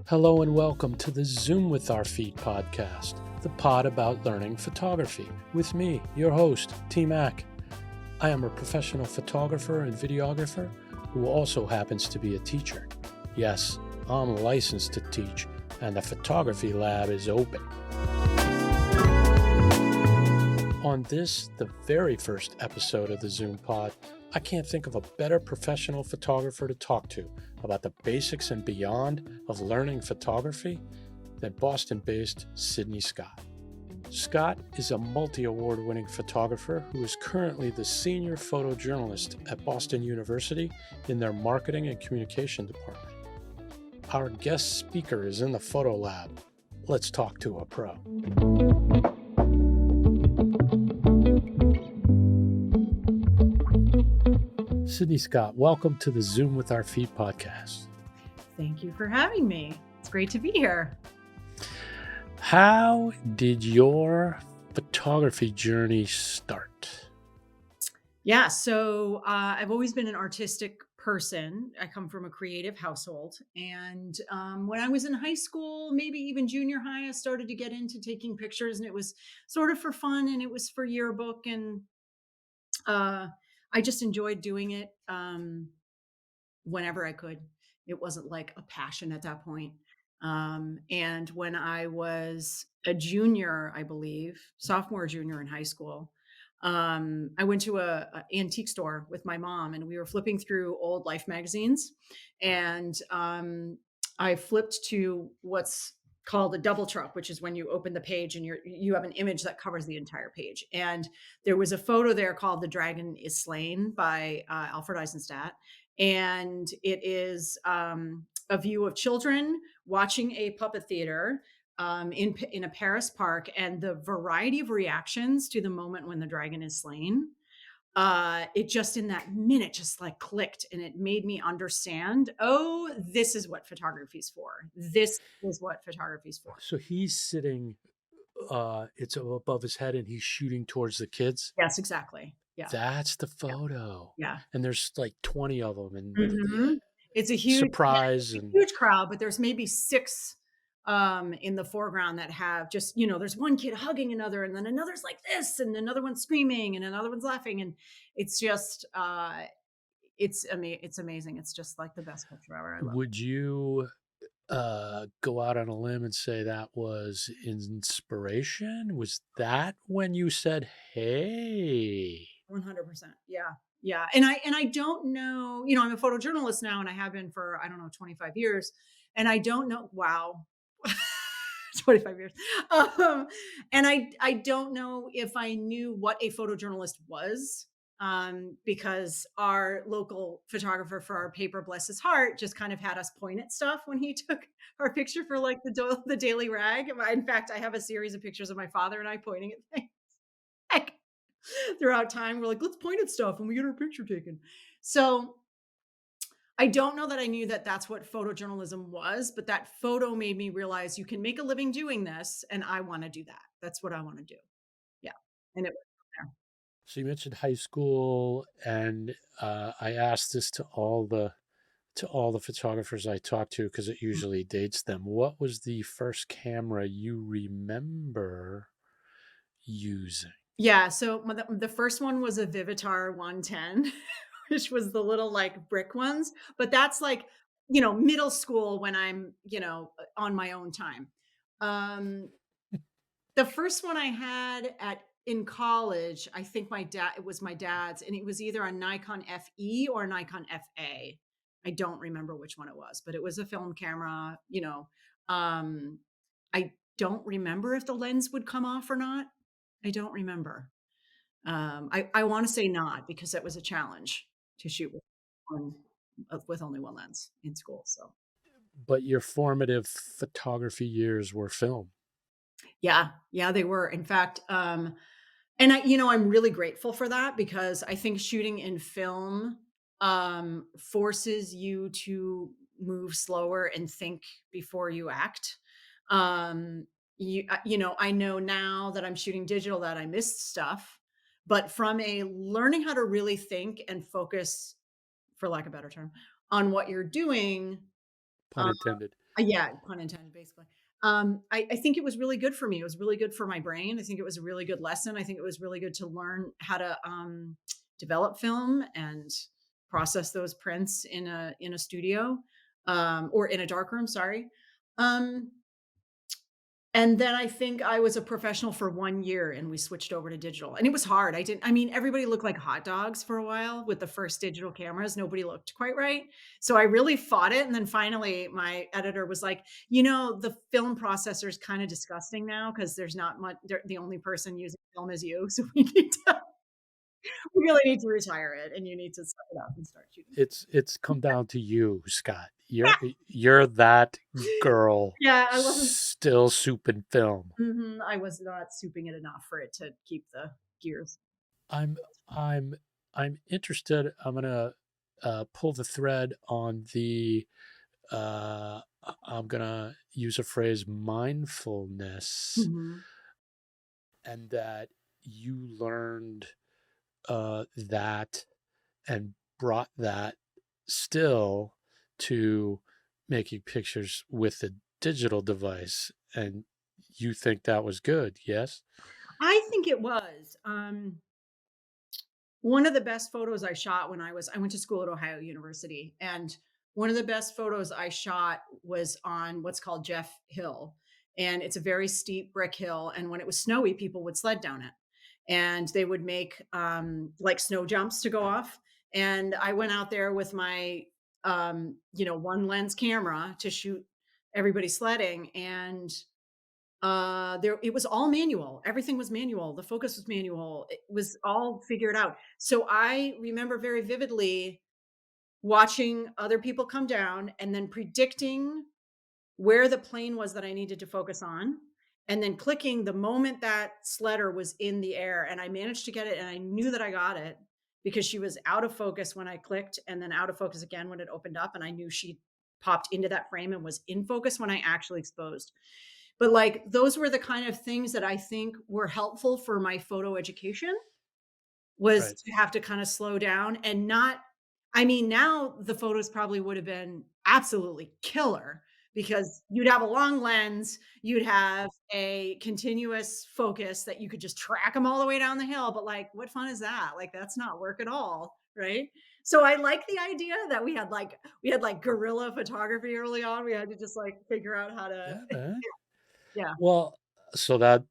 Hello and welcome to the Zoom with Our Feet podcast, the pod about learning photography, with me, your host, TMac. I am a professional photographer and videographer who also happens to be a teacher. Yes, I'm licensed to teach, and the photography lab is open. On this, the very first episode of the ZoomPod, I can't think of a better professional photographer to talk to about the basics and beyond of learning photography than Boston-based Cydney Scott. Scott is a multi-award winning photographer who is currently the senior photojournalist at Boston University in their marketing and communication department. Our guest speaker is in the photo lab. Let's talk to a pro. Cydney Scott, welcome to the Zoom with Our Feet podcast. Thank you for having me. It's great to be here. How did your photography journey start? Yeah, so I've always been an artistic person. I come from a creative household. And when I was in high school, maybe even junior high, I started to get into taking pictures, and it was sort of for fun, and it was for yearbook. And I just enjoyed doing it whenever I could. It wasn't like a passion at that point. And when I was a junior, I believe, sophomore, junior in high school, I went to a antique store with my mom, and we were flipping through old Life magazines. And I flipped to what's called a double truck, which is when you open the page and you have an image that covers the entire page. And there was a photo there called "The Dragon is Slain" by Alfred Eisenstadt. And it is a view of children watching a puppet theater in a Paris park, and the variety of reactions to the moment when the dragon is slain. It just in that minute just like clicked, and it made me understand, oh, this is what photography's for. This is what photography's for. So he's sitting, it's above his head and he's shooting towards the kids. Yes, exactly. Yeah. That's the photo. Yeah. And there's like 20 of them and Mhm. It's a surprise. huge crowd, but there's maybe six in the foreground that have just, there's one kid hugging another, and then another's like this, and another one's screaming, and another one's laughing. And it's just, it's amazing. It's just like the best picture ever. I love it. Would you go out on a limb and say that was inspiration? Was that when you said, hey? 100%. Yeah. Yeah. And I don't know, I'm a photojournalist now, and I have been for, 25 years. And I don't know, wow, 25 years. And I don't know if I knew what a photojournalist was, because our local photographer for our paper, bless his heart, just kind of had us point at stuff when he took our picture for like the Daily Rag. In fact, I have a series of pictures of my father and I pointing at things. Like, throughout time, we're like, let's point at stuff when we get our picture taken. So I don't know that I knew that that's what photojournalism was, but that photo made me realize you can make a living doing this, and I want to do that. That's what I want to do. Yeah. And it was from there. So you mentioned high school, and I asked this to all the photographers I talk to because it usually dates them. What was the first camera you remember using? Yeah. So the first one was a Vivitar 110, which was the little like brick ones. But that's like, middle school when I'm, on my own time. The first one I had in college, I think it was my dad's, and it was either a Nikon FE or a Nikon FA. I don't remember which one it was, but it was a film camera. I don't remember if the lens would come off or not. I don't remember. I want to say not, because that was a challenge to shoot with only one lens in school. So But your formative photography years were film. yeah, they were. In fact, and I'm really grateful for that, because I think shooting in film forces you to move slower and think before you act. I know now that I'm shooting digital that I missed stuff, but from a learning how to really think and focus, for lack of a better term, on what you're doing, Pun intended. Yeah, pun intended, basically. I think it was really good for me. It was really good for my brain. I think it was a really good lesson. I think it was really good to learn how to develop film and process those prints in a studio or in a darkroom. Sorry. Um, and then I think I was a professional for 1 year and we switched over to digital. And it was hard. I mean, everybody looked like hot dogs for a while with the first digital cameras. Nobody looked quite right. So I really fought it. And then finally my editor was like, the film processor is kind of disgusting now because there's not much, the only person using film is you. So we really need to retire it and you need to suck it up and start shooting. It's come down to you, Scott. You're that girl Yeah, I wasn't, still souping film. I was not souping it enough for it to keep the gears. I'm I'm I'm interested. I'm gonna pull the thread on the I'm gonna use a phrase mindfulness, Mhm. and that you learned that and brought that still to making pictures with a digital device, and you think that was good, yes? I think it was. One of the best photos I shot when I went to school at Ohio University, and one of the best photos I shot was on what's called Jeff Hill, and it's a very steep brick hill. And when it was snowy, people would sled down it, and they would make like snow jumps to go off. And I went out there with my one lens camera to shoot everybody sledding, and there it was all manual. Everything was manual. The focus was manual. It was all figured out. So I remember very vividly watching other people come down and then predicting where the plane was that I needed to focus on, and then clicking the moment that sledder was in the air. And I managed to get it, and I knew that I got it because she was out of focus when I clicked, and then out of focus again when it opened up. And I knew she popped into that frame and was in focus when I actually exposed. But like those were the kind of things that I think were helpful for my photo education, was Right. to have to kind of slow down and not, I mean, now the photos probably would have been absolutely killer because you'd have a long lens, you'd have a continuous focus that you could just track them all the way down the hill. But like, what fun is that? Like, that's not work at all. Right. So I like the idea that we had like guerrilla photography early on. We had to just like figure out how to, Yeah, man. yeah. Well, so that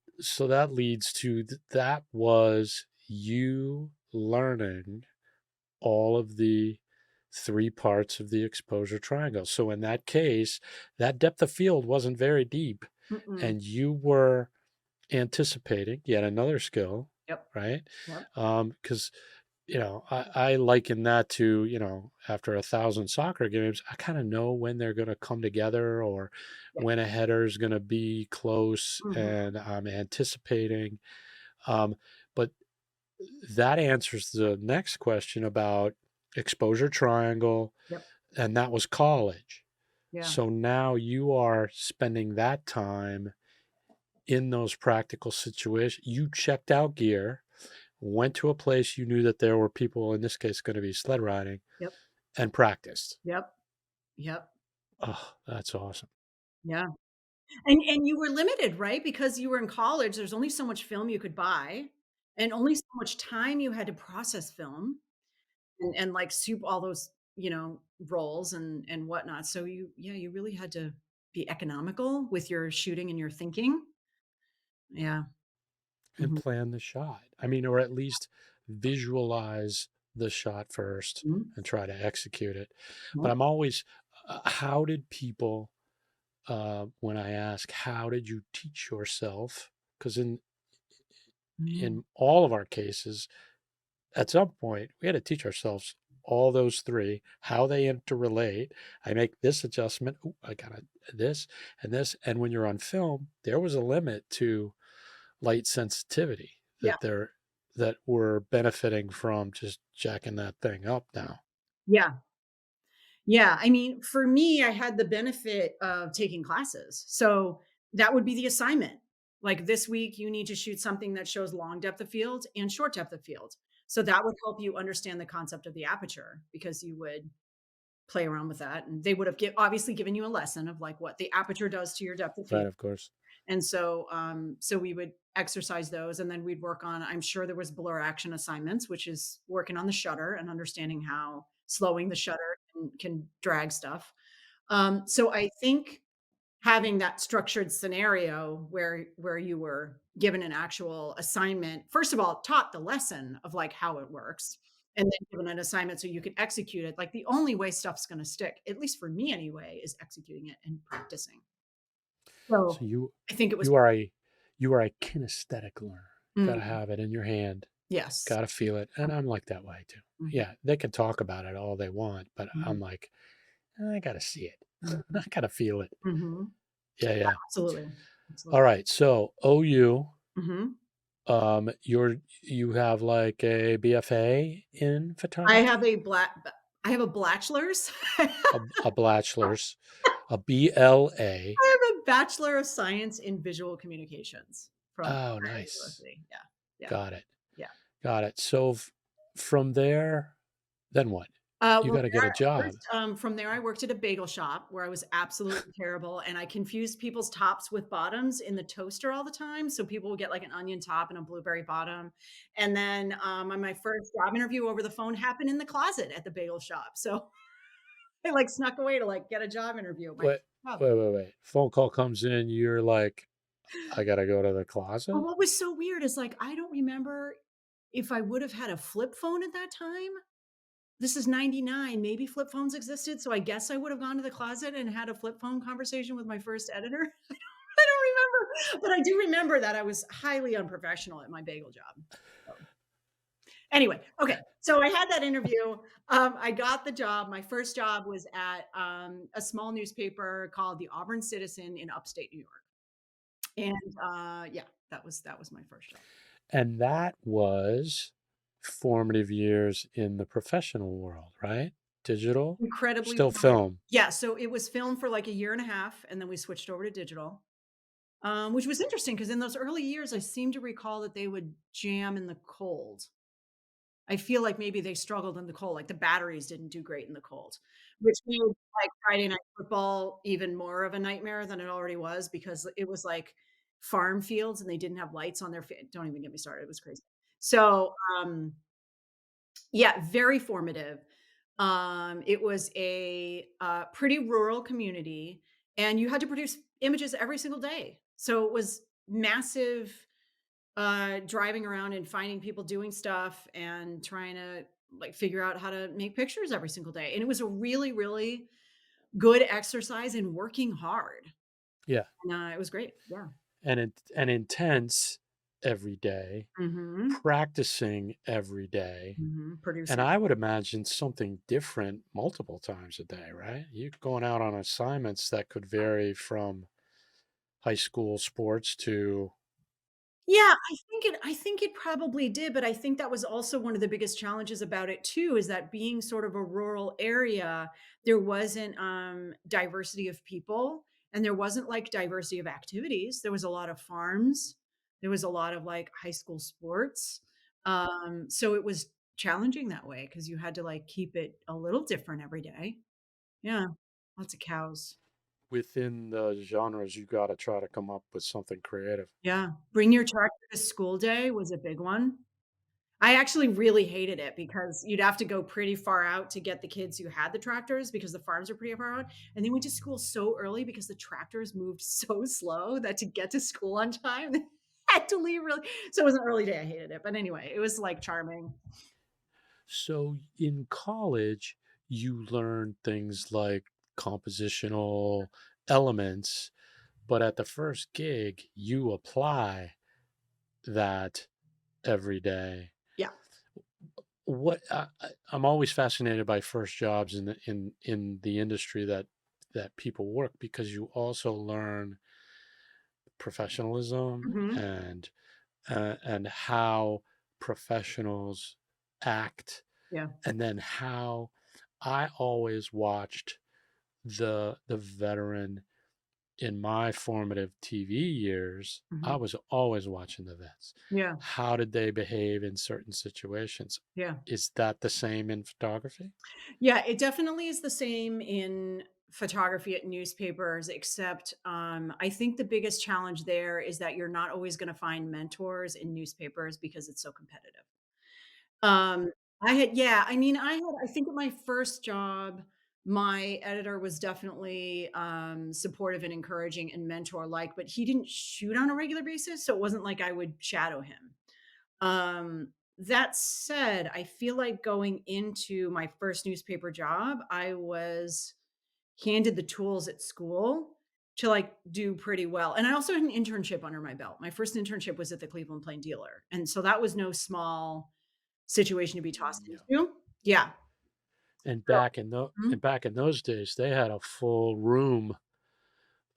leads to that was you learning all of the three parts of the exposure triangle. So in that case, that depth of field wasn't very deep, Mm-mm. and you were anticipating yet another skill, Yep. right? Yep. Because I liken that to, after 1,000 soccer games, I kind of know when they're going to come together, or Yeah. when a header is going to be close, Mhm. and I'm anticipating. Um, but that answers the next question about exposure triangle, Yep. and that was college. Yeah. So now you are spending that time in those practical situations. You checked out gear, went to a place you knew that there were people, in this case, going to be sled riding, Yep. and practiced. Yep. Yep. Oh, that's awesome. Yeah. And you were limited, right? Because you were in college, there's only so much film you could buy and only so much time you had to process film and like soup all those, roles and whatnot. So you really had to be economical with your shooting and your thinking. Yeah. And Mhm. plan the shot. I mean, or at least visualize the shot first Mhm. and try to execute it. But Yep. I'm always, how did people, when I ask, how did you teach yourself? Because Mhm. in all of our cases, at some point, we had to teach ourselves all those three, how they interrelate. I make this adjustment. Ooh, I got this and this. And when you're on film, there was a limit to light sensitivity Yeah. that we're benefiting from just jacking that thing up now. Yeah. Yeah, I mean, for me, I had the benefit of taking classes. So that would be the assignment. Like this week, you need to shoot something that shows long depth of field and short depth of field. So that would help you understand the concept of the aperture because you would play around with that. And they would have obviously given you a lesson of like what the aperture does to your depth of Right, field. of course. And so we would exercise those, and then we'd work on. I'm sure there was blur action assignments, which is working on the shutter and understanding how slowing the shutter can drag stuff. So I think having that structured scenario where you were given an actual assignment, first of all, taught the lesson of like how it works, and then given an assignment so you could execute it. Like the only way stuff's going to stick, at least for me anyway, is executing it and practicing. So So I think it was you are a you are a kinesthetic learner. Gotta mm, have it in your hand, yes. gotta feel it. And I'm like that way too. Mhm, Yeah, they can talk about it all they want, but mhm, I'm like, I gotta see it. I mhm, gotta feel it. mhm. Yeah, yeah. Absolutely, All absolutely. right. So OU, Mhm. you have like a BFA in I photography? have a black I have a bachelor's. A bachelor's, a BLA. I have a Bachelor of Science in Visual Communications from Oh, Emory nice. University. Yeah. Yeah. Got it. Yeah. Got it. So from there, then what? You Well, got to get a job. from there, I worked at a bagel shop where I was absolutely terrible, and I confused people's tops with bottoms in the toaster all the time. So people would get like an onion top and a blueberry bottom. And then on my first job interview over the phone happened in the closet at the bagel shop. So I like snuck away to like get a job interview at my Wait, job. wait. Phone call comes in. You're like, I got to go to the But closet. what was so weird is like I don't remember if I would have had a flip phone at that time. This is 99, maybe flip phones existed, so I guess I would have gone to the closet and had a flip phone conversation with my first editor. I don't remember, but I do remember that I was highly unprofessional at my bagel job. So, anyway, okay, so I had that interview. I got the job. My first job was at a small newspaper called the Auburn Citizen in upstate New York, and yeah, that was my first job. And that was formative years in the professional world, right? Digital, Incredibly still formative. film. Yeah, so it was filmed for like a year and a half, and then we switched over to digital. Which was interesting because in those early years, I seem to recall that they would jam in the cold. I feel like maybe they struggled in the cold, like the batteries didn't do great in the cold, which made like Friday night football even more of a nightmare than it already was because it was like farm fields and they didn't have lights on their don't even get me started. It was crazy. So, yeah, very formative. It was a pretty rural community, and you had to produce images every single day. So it was massive driving around and finding people doing stuff and trying to like figure out how to make pictures every single day. And it was a really, really good exercise in working hard. Yeah. And it was great. Yeah. And intense every day, Hmm. practicing every day. And Producing. I would imagine something different multiple times a day, right? You're going out on assignments that could vary from high school sports to Yeah, I think it probably did, but I think that was also one of the biggest challenges about it too, is that being sort of a rural area, there wasn't diversity of people and there wasn't like diversity of activities. There was a lot of farms, there was a lot of like high school sports. So it was challenging that way because you had to like keep it a little different every day. Yeah, lots of cows. within the genres, you got to try to come up with something creative. Yeah, bring your tractor to school day was a big one. I actually really hated it because you'd have to go pretty far out to get the kids who had the tractors because the farms are pretty far out. And they went to school so early because the tractors moved so slow that to get to school on time, they had to leave really. So it was an early day. I hated it. But anyway, it was like charming. So in college, you learn things like compositional elements, but at the first gig, you apply that every day. Yeah. What I'm always fascinated by first jobs in the industry that people work because you also learn professionalism Hmm. and how professionals act, Yeah. and then how I always watched the veteran in my formative TV years, I Mhm. was always watching the vets. Yeah, How did they behave in certain situations? yeah. Is that the same in photography? Yeah, it definitely is the same in photography at newspapers, except, I think the biggest challenge there is that you're not always gonna find mentors in newspapers because it's so competitive. Um, I think at my first job, my editor was definitely, supportive and encouraging and mentor-like, but he didn't shoot on a regular basis, so it wasn't like I would shadow him. That said, I feel like going into my first newspaper job, I was handed the tools at school to, like, do pretty well, and I also had an internship under my belt. My first internship was at the Cleveland Plain Dealer, and so that was no small situation to be tossed Yeah. into. Yeah. And So mhm. back in those days, they had a full room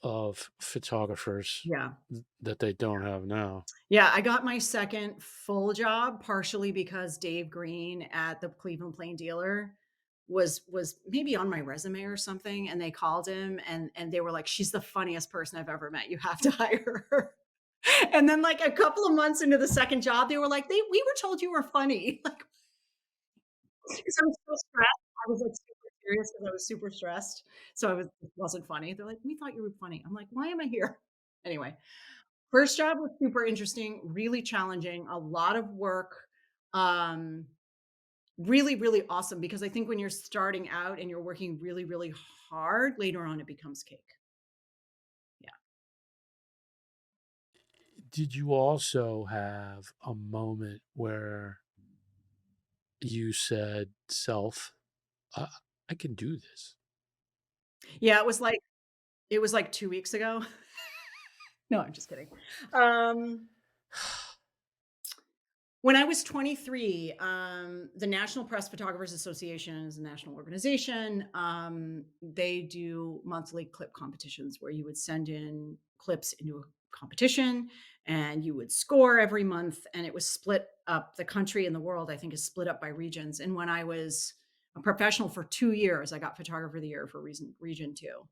of photographers Yeah. that they don't have now. Yeah, I got my second full job partially because Dave Green at the Cleveland Plain Dealer was maybe on my resume or something, and they called him and they were like, "She's the funniest person I've ever met. You have to hire her." And then, like, a couple of months into the second job, they were like, "We were told you were funny." Like, 'cause I was so stressed. I was, like, super serious because I was super stressed. So it wasn't funny. They're like, "We thought you were funny." I'm like, "Why am I here?" Anyway, first job was super interesting, really challenging, a lot of work, um, really, really awesome because I think when you're starting out and you're working really, really hard, later on it becomes cake. Yeah. Did you also have a moment where you said, "Self, I I can do this"? Yeah, it was like 2 weeks ago. No, I'm just kidding. Um When I was 23, the National Press Photographers Association is a national organization. They do monthly clip competitions where you would send in clips into a competition and you would score every month. And it was split up. The country and the world, I think, is split up by regions. And when I was a professional for 2 years, I got Photographer of the Year for region two.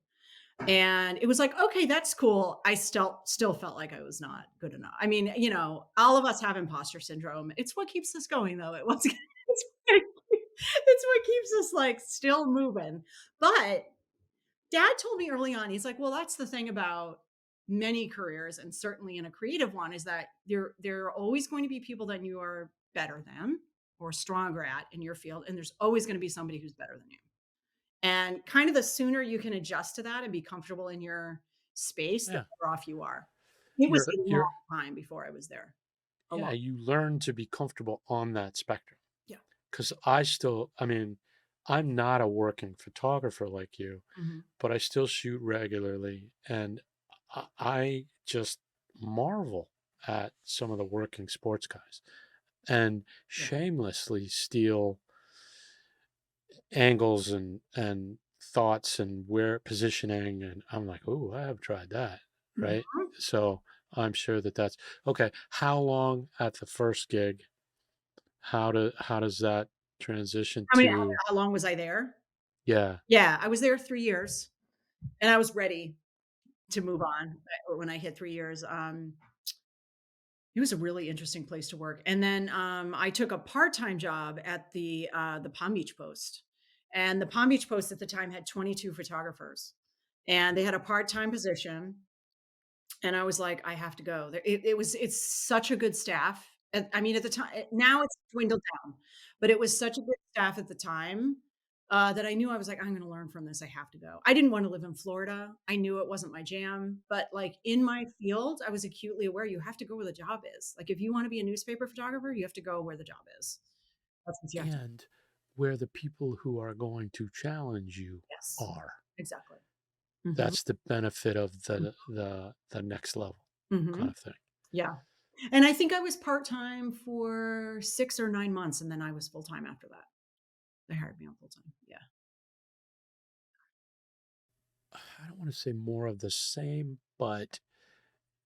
And it was like, "Okay, that's cool." I still felt like I was not good enough. I mean, all of us have imposter syndrome. It's what keeps us going though. It's what keeps us, like, still moving. But dad told me early on, he's like, "Well, that's the thing about many careers, and certainly in a creative one, is that there are always going to be people that you are better than or stronger at in your field, and there's always gonna be somebody who's better than you." And kind of the sooner you can adjust to that and be comfortable in your space, the Yeah. better off you are. It was a long You're time before I was there. A yeah, long. you learn to be comfortable on that spectrum. Yeah. 'Cause I mean, I'm not a working photographer like you, Mhm. but I still shoot regularly, and I just marvel at some of the working sports guys and Yeah. shamelessly steal angles and thoughts and where positioning, and I'm like, "Ooh, I have tried that," right? Mhm. So, I'm sure that that's okay. How long at the first gig, how does that transition How many how to how long was I there? yeah, Yeah, I was there 3 years, and I was ready to move on, when I hit 3 years. It was a really interesting place to work, and then, I took a part-time job at the Palm Beach Post, and the Palm Beach Post at the time had 22 photographers, and they had a part-time position. And I was like, "I have to go." It's such a good staff. And I mean, at the time, now it's dwindled down, but it was such a good staff at the time, that I knew I was like, "I'm gonna learn from this. I have to go." I didn't wanna live in Florida. I knew it wasn't my jam, but, like, in my field, I was acutely aware you have to go where the job is. Like, if you wanna be a newspaper photographer, you have to go where the job is. That's what you have to. and where the people who are going to challenge you Yes, are. exactly. Mhm, That's the benefit of the next level kind mhm, of thing. yeah. And I think I was part-time for 6 or 9 months, and then I was full-time after that. They hired me on full-time, yeah. I don't want to say more of the same, but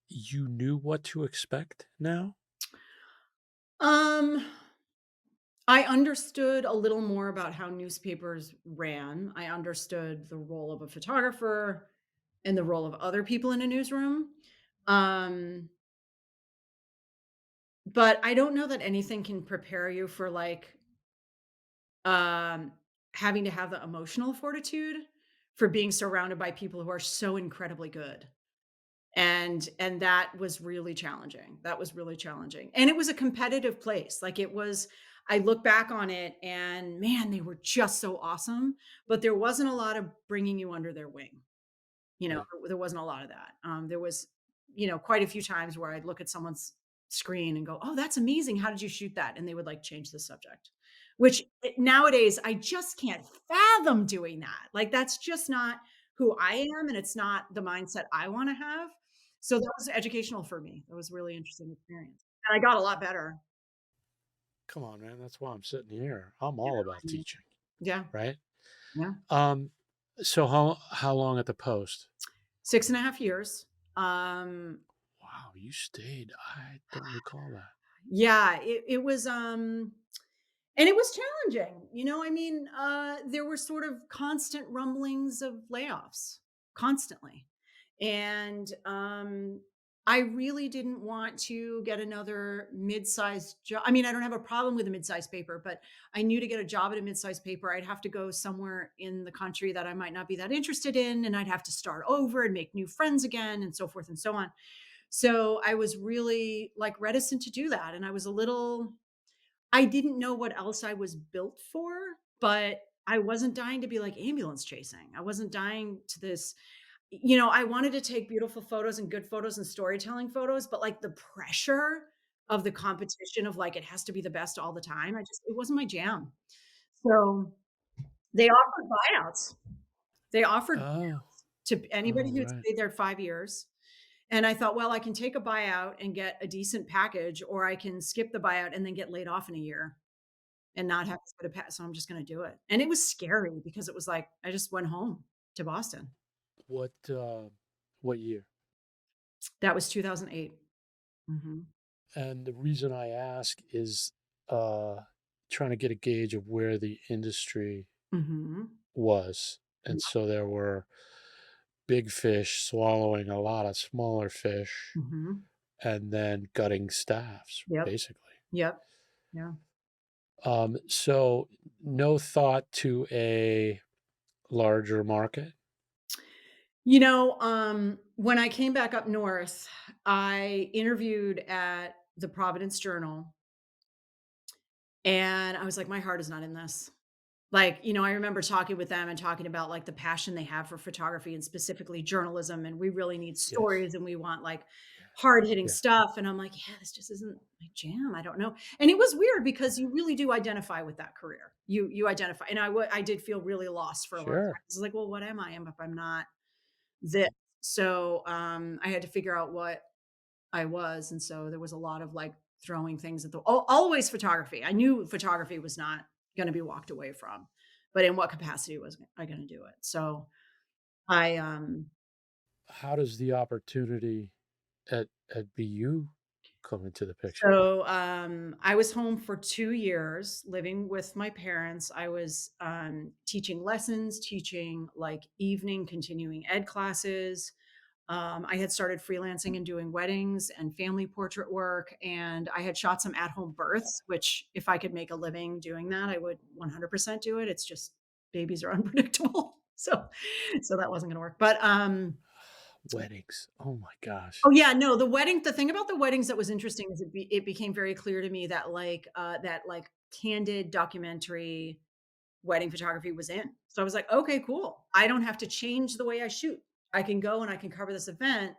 you knew what to expect now? Um, I understood a little more about how newspapers ran. I understood the role of a photographer. and the role of other people in a newsroom. Um, but I don't know that anything can prepare you for like um having to have the emotional fortitude for being surrounded by people who are so incredibly good. And that was really challenging. That was really challenging. And it was a competitive place. Like it was I look back on it and man, they were just so awesome, but there wasn't a lot of bringing you under their wing. Right. There wasn't a lot of that. There was, quite a few times where I'd look at someone's screen and go, "Oh, that's amazing. How did you shoot that?" And they would like change the subject, which nowadays I just can't fathom doing that. Like that's just not who I am, and it's not the mindset I want to have. So that was educational for me. That was a really interesting experience, and I got a lot better. Come on, man. That's why I'm sitting here. I'm all about Yeah, teaching, yeah, right? yeah. Um, so how long at the Post? 6.5 years. Um, Wow, you stayed. I don't recall that. yeah, it was and it was challenging. There were sort of constant rumblings of layoffs, constantly. And I really didn't want to get another mid-sized job. I mean, I don't have a problem with a mid-sized paper, but I knew to get a job at a mid-sized paper, I'd have to go somewhere in the country that I might not be that interested in, and I'd have to start over and make new friends again, and so forth and so on. So I was really like reticent to do that. And I didn't know what else I was built for, but I wasn't dying to be like ambulance chasing. I wasn't dying to this. I wanted to take beautiful photos and good photos and storytelling photos, but like the pressure of the competition of like it has to be the best all the time, it wasn't my jam. So they offered buyouts. They offered Oh, buyouts to anybody oh, who had right. stayed there 5 years. And I thought, well, I can take a buyout and get a decent package, or I can skip the buyout and then get laid off in a year and not have to go to so I'm just gonna do it. And it was scary because it was like, I just went home to Boston. What year? That was 2008. Mhm. And the reason I ask is uh, trying to get a gauge of where the industry Mhm. was. And Yep. so there were big fish swallowing a lot of smaller fish Mhm. and then gutting staffs, Yep. basically. Yep. Yeah. So no thought to a larger market. When I came back up north, I interviewed at the Providence Journal, and I was like, "My heart is not in this." Like, I remember talking with them and talking about like the passion they have for photography and specifically journalism. And we really need Yes. stories and we want like hard hitting Yeah. stuff. And I'm like, yeah, this just isn't my jam. I don't know. And it was weird because you really do identify with that career. You identify. And I did feel really lost for a long time. Sure. It's like, well, what am I if I'm not this? So I had to figure out what I was. And so there was a lot of like throwing things at always photography. I knew photography was not going to be walked away from, but in what capacity was I going to do it? So I, How does the opportunity at BU come into the picture? I was home for 2 years living with my parents. I was teaching lessons, teaching like evening continuing ed classes. I had started freelancing and doing weddings and family portrait work, and I had shot some at-home births, which if I could make a living doing that, I would 100% do it. It's just babies are unpredictable. So that wasn't going to work. But Weddings. Oh my oh gosh. yeah, no, the thing about the weddings that was interesting is it became very clear to me that like candid documentary wedding photography was in. So I was like, okay, cool. I don't have to change the way I shoot. I can go and I can cover this event,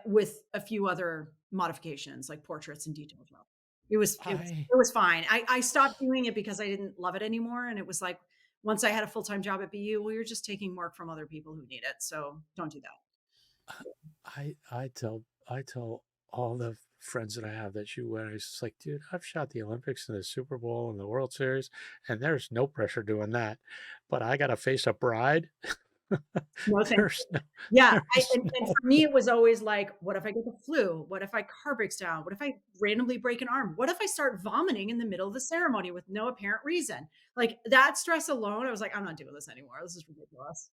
with a few other modifications like portraits and details. I It was fine. I stopped doing it because I didn't love it anymore, and it was like once I had a full-time job at BU, well, you're just taking work from other people who need it, so don't do that. I tell all the friends that I have that shoot weddings, it's like, dude, I've shot the Olympics and the Super Bowl and the World Series, and there's no pressure doing that. But I gotta face a bride. No, thank There's no Yeah, I there's and no for me, it was always like, what if I get the flu? What if I car breaks down? What if I randomly break an arm? What if I start vomiting in the middle of the ceremony with no apparent reason? Like that stress alone, I was like, I'm not doing this anymore. This is ridiculous.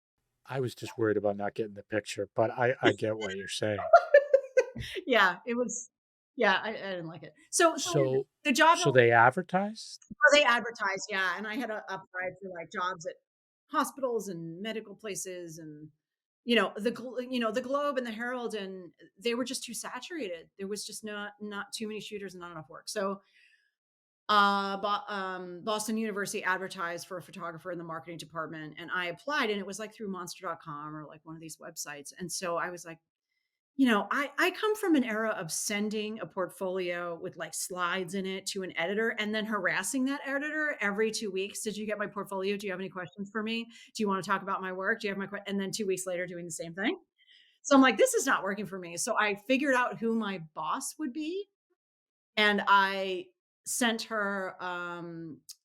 I was just worried about not getting the picture, but I get what you're saying. Yeah, it was yeah, I didn't like it. So So the job so they advertised? they advertised, yeah, and I had to apply for, like, jobs at hospitals and medical places and, the Globe and the Herald, and they were just too saturated. There was just not too many shooters and not enough work. So, Boston University advertised for a photographer in the marketing department, and I applied, and it was, like, through monster.com or, like, one of these websites, and so I was like, I come from an era of sending a portfolio with like slides in it to an editor and then harassing that editor every 2 weeks. Did you get my portfolio? Do you have any questions for me? Do you want to talk about my work? Do you have and then 2 weeks later doing the same thing? So I'm like, this is not working for me. So I figured out who my boss would be, and I sent her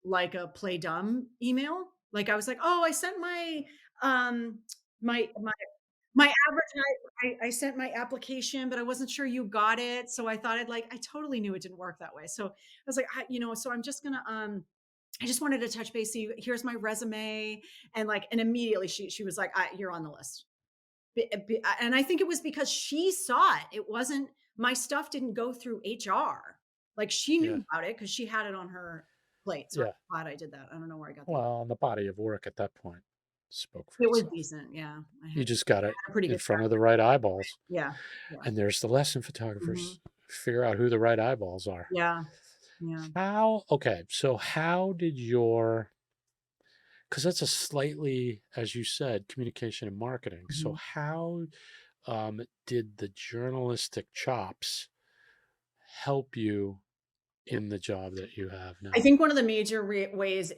like a play dumb email. Like I was like, oh, I sent um my my I sent my application, but I wasn't sure you got it. So I thought I totally knew it didn't work that way. So I was like, so I'm just gonna I just wanted to touch base. See, here's my resume. And immediately she was like, you're on the list. And I think it was because she saw it. It wasn't my stuff didn't go through HR. Like she Yeah. knew about it because she had it on her plate. So I'm Yeah. glad I did that. I don't know where I got the Well, the body of work at that point spoke for it was itself. decent. Yeah. I You had just got it a pretty in good front track. of the right eyeballs. Yeah. Yeah. And there's the lesson, Mhm. photographers. Figure out who the right eyeballs are. Yeah. Yeah. So how did your, because that's a slightly, as you said, communication and marketing. So Mhm. how did the journalistic chops help you in the job that you have I now? think one of the major ways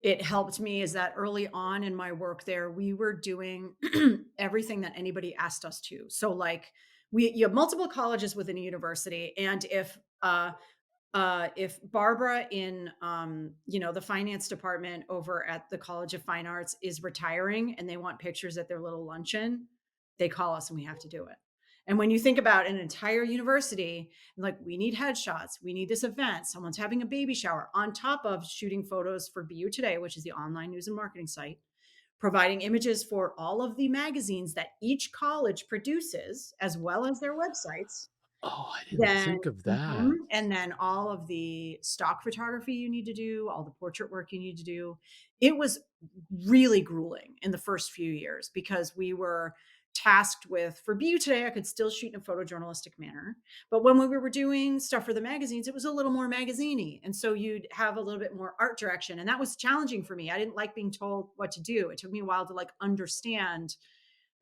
it helped me is that early on in my work there, we were doing everything that anybody asked us to. So, like, you have multiple colleges within a university, and if Barbara in the finance department over at the College of Fine Arts is retiring and they want pictures at their little luncheon, they call us and we have to do it. And when you think about an entire university, like we need headshots, we need this event, someone's having a baby shower, on top of shooting photos for BU Today, which is the online news and marketing site, providing images for all of the magazines that each college produces, as well as their websites, Oh, I didn't then think of mhm, that. and then all of the stock photography you need to do, all the portrait work you need to do. It was really grueling in the first few years because we were tasked with for BU Today, I could still shoot in a photojournalistic manner. But when we were doing stuff for the magazines, it was a little more magaziney. And so you'd have a little bit more art direction. And that was challenging for me. I didn't like being told what to do. It took me a while to like understand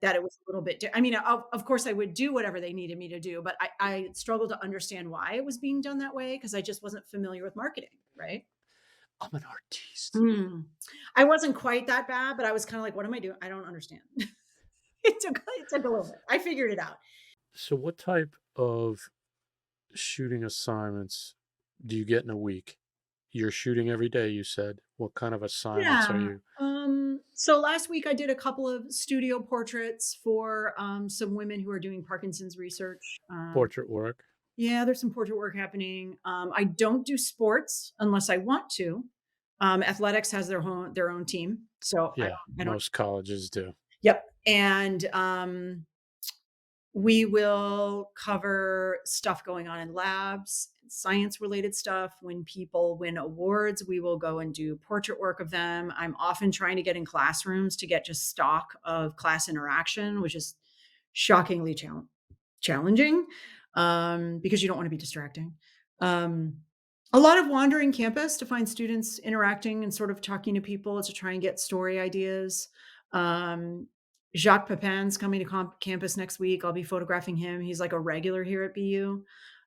that it was a little bit I mean, of course, I would do whatever they needed me to do, but I struggled to understand why it was being done that way because I just wasn't familiar with marketing, right? I'm an artiste. Mm. I wasn't quite that bad, but I was kinda like, "What am I doing? I don't understand." It took a little bit. I figured it out. So what type of shooting assignments do you get in a week? You're shooting every day, you said. What kind of assignments are Yeah. you? So last week I did a couple of studio portraits for, some women who are doing Parkinson's research. Portrait work? Yeah, there's some portrait work happening. I don't do sports unless I want to. Athletics has their own team, so I Yeah, don't. I don't. most colleges do. Yep, and we will cover stuff going on in labs, science related stuff. When people win awards, we will go and do portrait work of them. I'm often trying to get in classrooms to get just stock of class interaction, which is shockingly challenging because you don't want to be distracting. Um, a lot of wandering campus to find students interacting and sort of talking to people to try and get story ideas. Um, Jacques Pepin's coming to campus next week. I'll be photographing him. He's like a regular here at BU.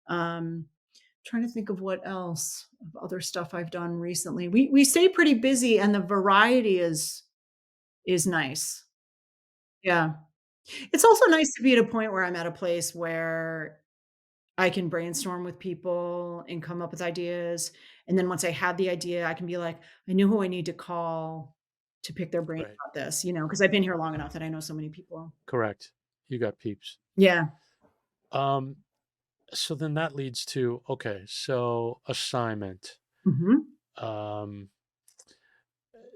Um, Trying to think of what else of other stuff I've done recently. We stay pretty busy, and the variety is nice. Yeah, it's also nice to be at a point where I'm at a place where I can brainstorm with people and come up with ideas. And then once I have the idea, I can be like, I know who I need to call to pick their brain Right. about this, because I've been here long enough that I know so many people. Correct. You got peeps. Yeah. Um, so then that leads to, okay, so assignment. Mhm. Um,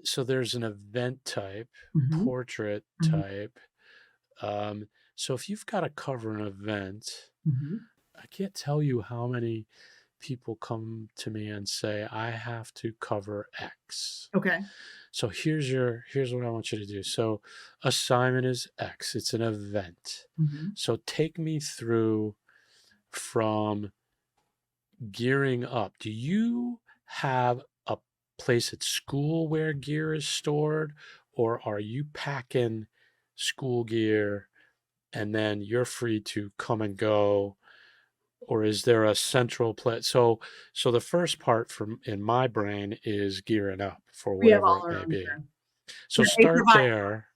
So there's an event type, Mhm, portrait mhm, type. So if you've got to cover an event, mhm. I can't tell you how many people come to me and say, I have to cover X. Okay. So here's what I want you to do. So assignment is X. It's an event. Mhm. So take me through from gearing up. Do you have a place at school where gear is stored, or are you packing school gear and then you're free to come and go? Or is there a central place? So the first part from in my brain is gearing up for We have whatever all it our may own be. gear. So Yeah, they start provide. there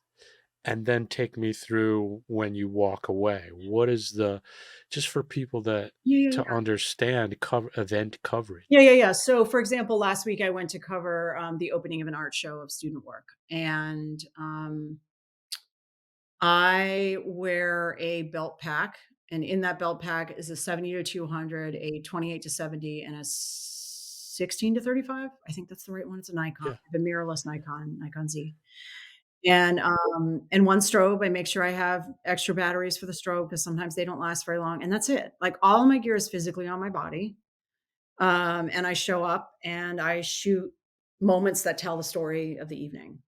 and then take me through when you walk away. What is the just for people that Yeah, yeah, to yeah. understand event Yeah, coverage? yeah, yeah. So, for example, last week I went to cover, the opening of an art show of student work, and, I wear a belt pack, and in that belt pack is a 70 to 200, a 28 to 70, and a 16 to 35. I think that's the right one. It's a Nikon, Yeah. the mirrorless Nikon Z. And one strobe, I make sure I have extra batteries for the strobe because sometimes they don't last very long, and that's it. Like, all of my gear is physically on my body, and I show up and I shoot moments that tell the story of the evening.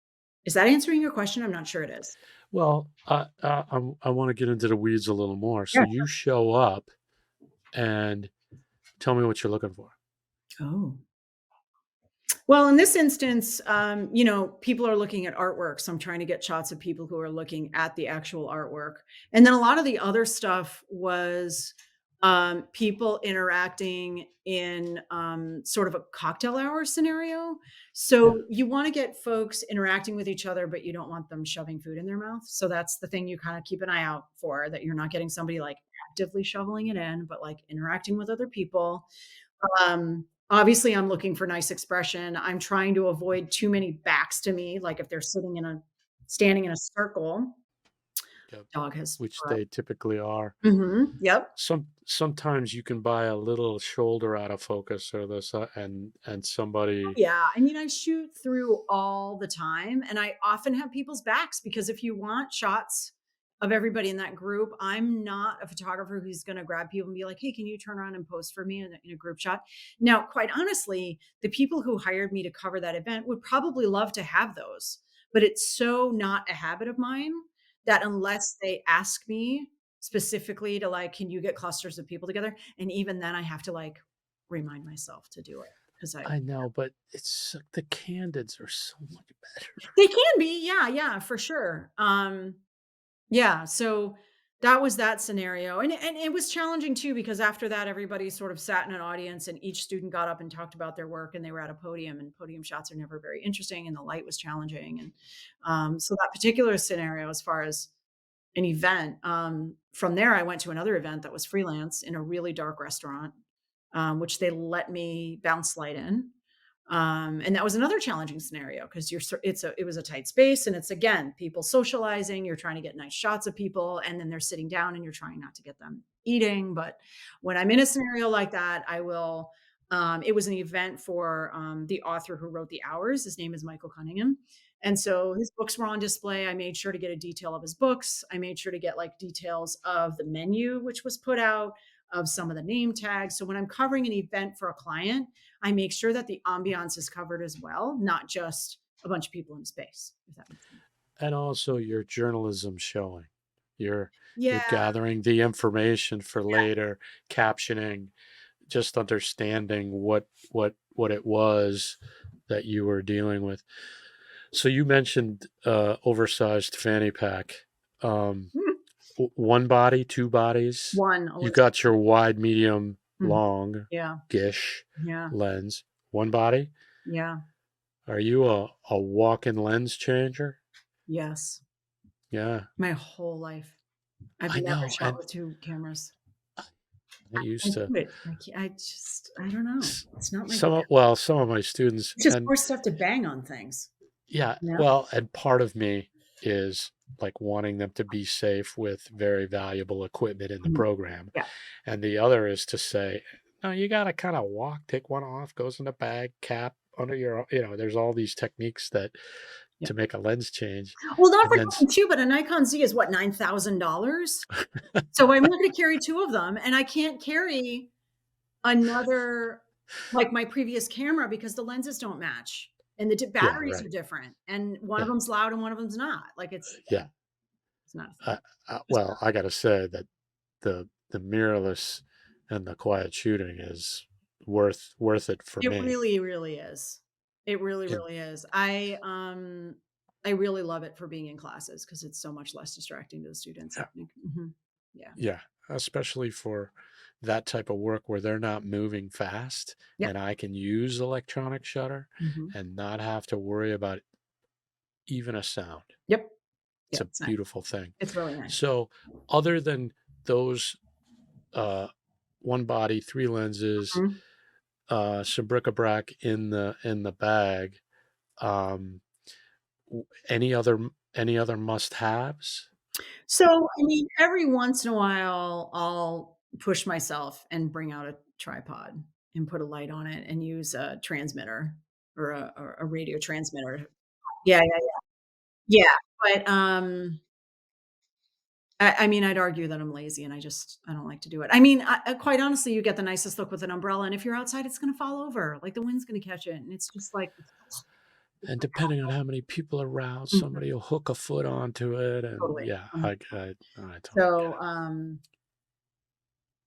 Is that answering your question? I'm not sure it is. Well, I want to get into the weeds a little more. So Yeah. you show up and tell me what you're looking for. Oh. Well, in this instance, people are looking at artwork. So I'm trying to get shots of people who are looking at the actual artwork. And then a lot of the other stuff was people interacting in sort of a cocktail hour scenario. Yeah. So you want to get folks interacting with each other, but you don't want them shoving food in their mouth. So that's the thing you kind of keep an eye out for, that you're not getting somebody like actively shoveling it in, but like interacting with other people. Obviously, I'm looking for nice expression. I'm trying to avoid too many backs to me, like if they're standing in a circle. Yep. Dog has Which they typically are. Yep. Sometimes you can buy a little shoulder out of focus or this and somebody Yeah, I mean, I shoot through all the time, and I often have people's backs because if you want shots of everybody in that group, I'm not a photographer who's going to grab people and be like, "Hey, can you turn around and pose for me in a group shot?" Now, quite honestly, the people who hired me to cover that event would probably love to have those, but it's so not a habit of mine that unless they ask me specifically to like, "Can you get clusters of people together?" And even then, I have to like remind myself to do it because I I know, but it's the candids are so much better. They can be, yeah, yeah, for sure. Yeah, so that was that scenario, and it was challenging too because after that, everybody sort of sat in an audience, and each student got up and talked about their work, and they were at a podium, and podium shots are never very interesting, and the light was challenging, and so that particular scenario, as far as an event, from there, I went to another event that was freelance in a really dark restaurant, which they let me bounce light in. And that was another challenging scenario because it was a tight space, and it's again people socializing. You're trying to get nice shots of people, and then they're sitting down, and you're trying not to get them eating. But when I'm in a scenario like that, I will. It was an event for the author who wrote The Hours. His name is Michael Cunningham. And so his books were on display. I made sure to get a detail of his books. I made sure to get like details of the menu, which was put out, of some of the name tags. So when I'm covering an event for a client, I make sure that the ambiance is covered as well, not just a bunch of people in space, if that makes sense. And also your journalism showing. You're Yeah, you're gathering the information for later, captioning, just understanding what it was that you were dealing with. So you mentioned oversized fanny pack. Um, mhm. one body, two bodies. One You always. got your wide, medium, Mhm. long, Yeah, gish yeah, lens. One body. yeah, Are you a walk-in lens changer? yes. Yeah, My whole life, I've I never know. shot And with two cameras. I I used to do it. I don't know. s- It's not my some jam. of, well, some of my students It's just and more stuff to bang on things, yeah, you know? well, and part of me is like wanting them to be safe with very valuable equipment in the Mhm. program. Yeah. And the other is to say, no, you got to kind of walk, take one off, goes in the bag, cap, under your, there's all these techniques that Yeah. to make a lens change, Well, not and for then nothing too, but a Nikon Z is what, $9,000? So I'm not gonna carry 2 of them, and I can't carry another like my previous camera because the lenses don't match, and the yeah, batteries are right, different, and one of yeah, them's loud and one of them's not. Like, yeah. it's not a thing. I, Just well, I got to say that the mirrorless and the quiet shooting is worth it for it me. really, really is. It really, And really is. I really love it for being in classes because it's so much less distracting to the students, I yeah, think. Mhm. Yeah. yeah, especially for that type of work where they're not moving fast, Yep. and I can use electronic shutter Mhm. and not have to worry about even a sound. Yep. It's Yeah, a it's nice. beautiful thing. It's really nice. So, other than those uh, one body, three lenses, Mhm. some bric-a-brac in the bag. Um, any other must-haves? So, I mean, every once in a while, I'll push myself and bring out a tripod and put a light on it and use a transmitter or a radio transmitter. Yeah, yeah, yeah. Yeah, but, I mean, I'd argue that I'm lazy and I don't like to do it. I mean, quite honestly, you get the nicest look with an umbrella, and if you're outside, it's gonna fall over, like, the wind's gonna catch it, and it's just like it's And depending on how many people around, mhm, somebody will hook a foot onto it, and totally. yeah, I totally get So, it.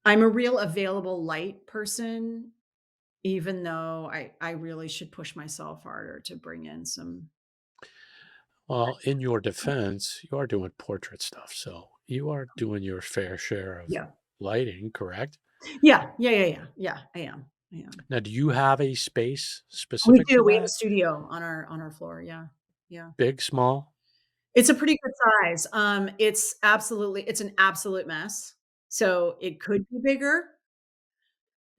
I'm a real available light person. Even though I really should push myself harder to bring in some Well, in your defense, you are doing portrait stuff, so you are doing your fair share of yeah. lighting, correct? Yeah, yeah, yeah, yeah, yeah, I am. Now, do you have a space We specific to do, we have a that? studio on our floor, yeah, yeah. Big, small? It's a pretty good size, it's an absolute mess, so it could be bigger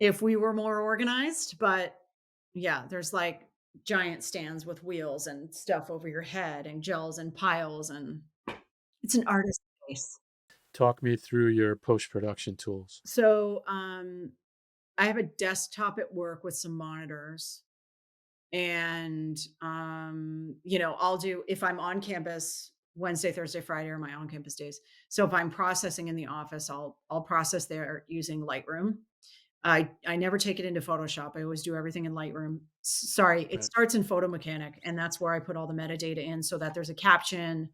if we were more organized, but yeah, there's, like, giant stands with wheels and stuff over your head and gels and piles, and it's an artist space. Talk me through your post-production tools. So, I have a desktop at work with some monitors and I'll do if I'm on campus Wednesday, Thursday, Friday are my on campus days. So if I'm processing in the office, I'll process there using Lightroom. I never take it into Photoshop. I always do everything in Lightroom. Sorry, it Right. starts in Photo Mechanic, and that's where I put all the metadata in so that there's a caption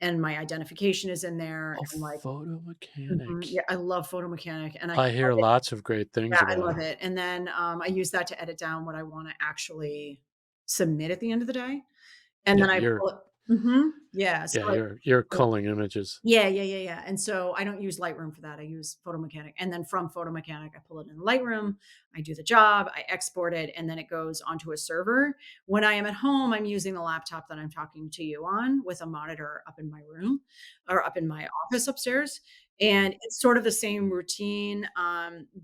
and my identification is in there Oh, and like photo yeah, mechanic. I love Photo Mechanic and I I hear lots of great things yeah, I about love it. it, and then, I use that to edit down what I wanna actually submit at the end of the day, and then Yeah, I pull it yeah, so I you're yeah. culling images. Yeah, yeah, yeah, yeah, and so I don't use Lightroom for that, I use Photo Mechanic, and then from Photo Mechanic, I pull it in Lightroom, I do the job, I export it, and then it goes onto a server. When I am at home, I'm using the laptop that I'm talking to you on with a monitor up in my room or up in my office upstairs, and it's sort of the same routine.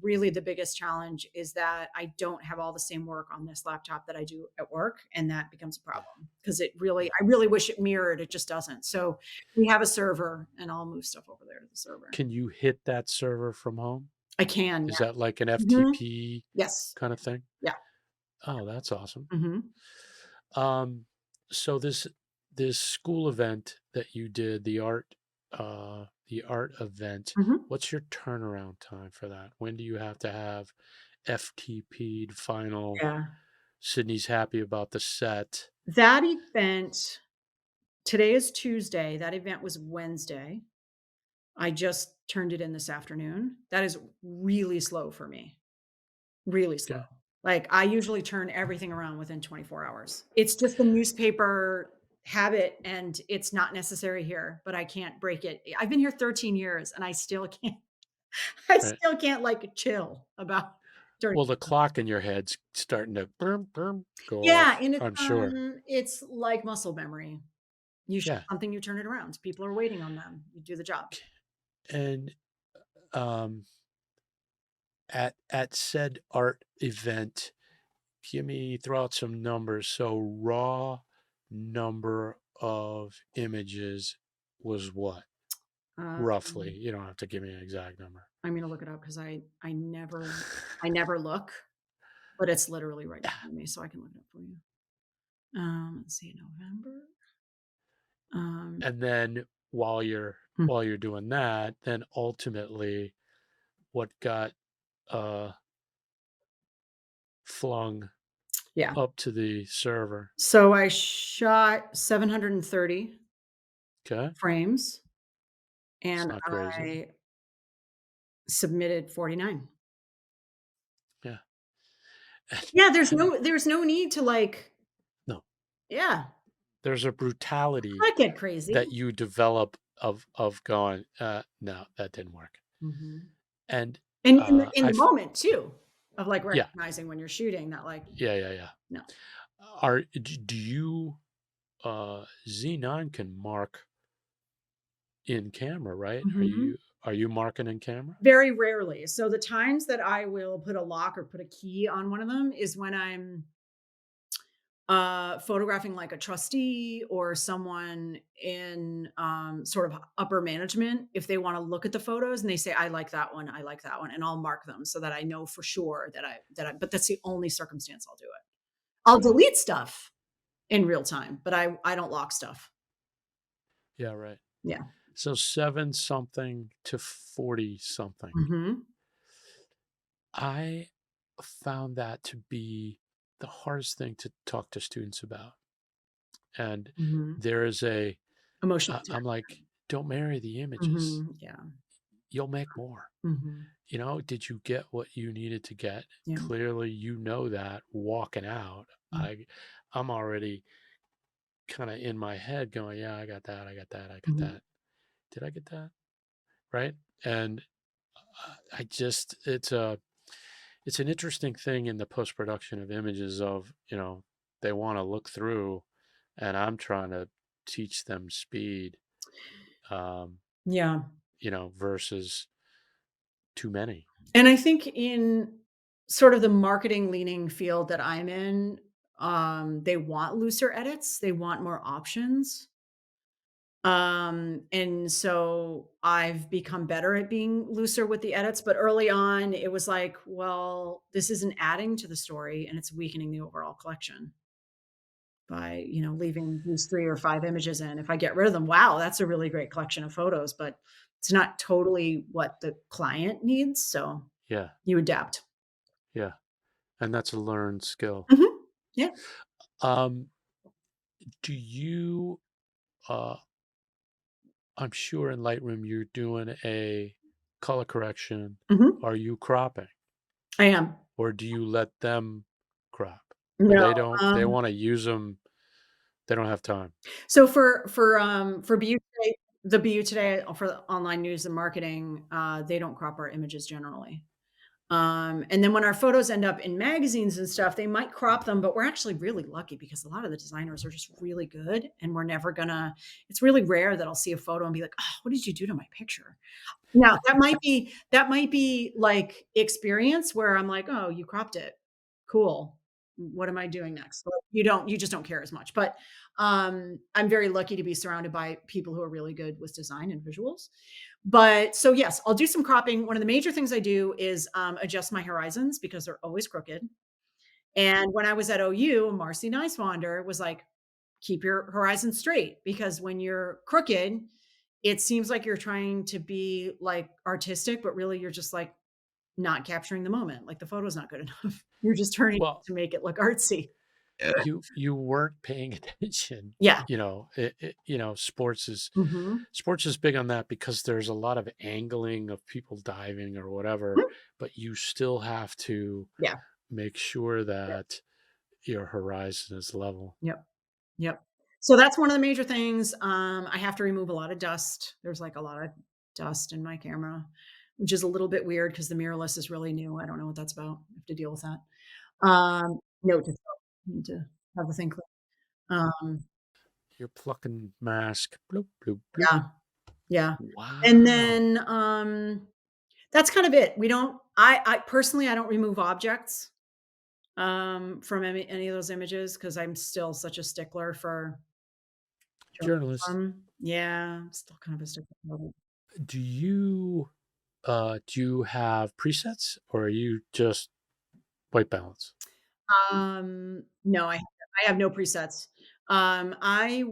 Really the biggest challenge is that I don't have all the same work on this laptop that I do at work, and that becomes a Yeah, problem because it really yeah. I really wish it mirrored, it just doesn't. So we have a server, and I'll move stuff over there to the server. Can you hit that server from home? I can, Is yeah. that like an Mhm. FTP Yes. kind of thing? Yeah. Oh, that's awesome. Mhm. Um, so this school event that you did, the art event, Mhm. what's your turnaround time for that? When do you have to have FTP'd final? Yeah. Sydney's happy about the set. That event today is Tuesday, that event was Wednesday. I just turned it in this afternoon. That is really slow for me, really slow. Okay. Like, I usually turn everything around within 24 hours. It's just the newspaper habit, and it's not necessary here, but I can't break it. I've been here 13 years, and I still can't I Right. still can't, like, chill about turning Well, the clock in your head's starting to go yeah, off, and I'm sure. it's like muscle memory. You shoot Yeah. something, you turn it around. People are waiting on them. You do the job. And um, at said art event, throw out some numbers. So raw number of images was what? Roughly. Um, You don't have to give me an exact number. I'm gonna look it up because I never look. but it's literally right in front of me, so I can look it up for you. Let's see, November. Um, And then while you're hmm, while you're doing that, then ultimately what got uh flung yeah. up to the server. So I shot 730 Okay. frames It's and not crazy. I submitted 49. Yeah. Yeah, And there's no need to like no, yeah, there's a brutality not get crazy. that you develop of going, no, that didn't work. Mhm. And And in the I've moment too, of like yeah, recognizing when you're shooting that like, yeah. no. Do you Z9 can mark in camera, right? Mhm. Are you marking in camera? Very rarely. So the times that I will put a lock or put a key on one of them is when I'm photographing like a trustee or someone in sort of upper management. If they want to look at the photos and they say, I like that one, I like that one, and I'll mark them so that I know for sure but that's the only circumstance I'll do it. I'll Right. delete stuff in real time, but I don't lock stuff. Yeah, right. Yeah. So 7 something to 40 something. Mhm. I found that to be the hardest thing to talk to students about. And Mhm. there is Emotional I'm like, don't marry the images. Mhm. Yeah. You'll make more. Mhm. Did you get what you needed to get? Yeah. Clearly, you know that walking out. Mm. I'm already kind of in my head going, yeah, I got that. I got that. I got Mhm. that. Did I get that? Right. And I just, it's an interesting thing in the post production of images of, they want to look through and I'm trying to teach them speed, um, Yeah. versus too many. And I think in sort of the marketing leaning field that I'm in, they want looser edits, they want more options. And so I've become better at being looser with the edits, but early on it was like, well, this isn't adding to the story and it's weakening the overall collection by, leaving these 3 or 5 images in. If I get rid of them, wow, that's a really great collection of photos, but it's not totally what the client needs, so Yeah. you adapt. Yeah. And that's a learned skill. Mhm. Yeah. Um, do you, uh, I'm sure in Lightroom you're doing a color correction. Mhm. Are you cropping I am. or do you let them crop? Or No, they um, want to use them, they don't have time. so for BU Today the BU Today for the online news and marketing, they don't crop our images generally. And then when our photos end up in magazines and stuff, they might crop them, but we're actually really lucky because a lot of the designers are just really good and we're never gonna it's really rare that I'll see a photo and be like, "Oh, what did you do to my picture?" Now, that might be like experience where I'm like, "Oh, you cropped it. Cool. What am I doing next?" Like, you just don't care as much. But I'm very lucky to be surrounded by people who are really good with design and visuals. But so yes, I'll do some cropping. One of the major things I do is adjust my horizons because they're always crooked. And when I was at OU, Marcy Nicewander was like, keep your horizon straight because when you're crooked, it seems like you're trying to be like artistic, but really you're just like not capturing the moment. Like the photo's not good enough. You're just turning it Well, to make it look artsy. you weren't paying attention. Yeah. Mhm. Sports is big on that because there's a lot of angling of people diving or whatever, Mhm. but you still have to Yeah. make sure Yep. that your horizon is level. Yep. Yep. So that's one of the major things. I have to remove a lot of dust. There's like a lot of dust in my camera, which is a little bit weird because the mirrorless is really new. I don't know what that's about. I have to deal with that. Note to self, need to have a think. Um, You're plucking mask. Bloop, bloop, bloop. yeah, yeah. And Wow. then that's kind of it. We don't. I personally, I don't remove objects from any of those images because I'm still such a stickler for Journalist, journalism. Yeah, I'm still kind of a stickler for it. do you do you have presets or are you just white balance? No, I have no presets. I